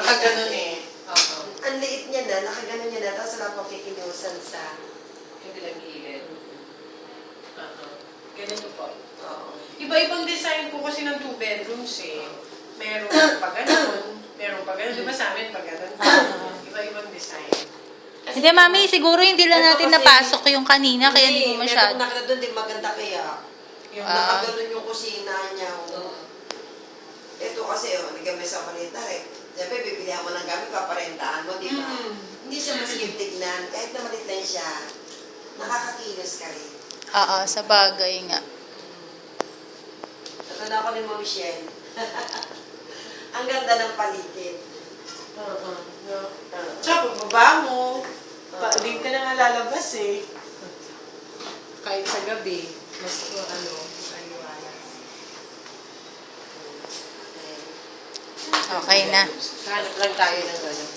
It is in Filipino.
Nakaganon eh. Oo. Ang liit niya na, nakaganon niya na, tapos wala pang kikilusan sa... Kabilang gilid. Oo. Ganito po. Oo. Iba-ibang design po kasi ng 2 bedrooms eh. Merong pa ganun, merong pa ganun. Di ba sa amin pa ganun? Iba-ibang design. Hindi, mami, siguro hindi lang natin napasok yung kanina, kaya hindi mo masyado. Meron nakita doon, di maganda kaya. Yung nakaganon yung kusina niya. Ito kasi, nagamay sa malita eh. Siyempre, bibilihan mo ng gamit, paparentahan mo, di ba? Hindi siya masigip tignan. Kahit na malit lang siya, nakakakilos ka rin. Oo, sa bagay nga. Natanda ko ni Ma'am Michelle. Ang ganda ng paligid. Tsaka pagbaba mo, hindi ka na nga lalabas eh. Kahit sa gabi, mas ano, aliwala. Okay na. Hanap lang tayo ng gano'n.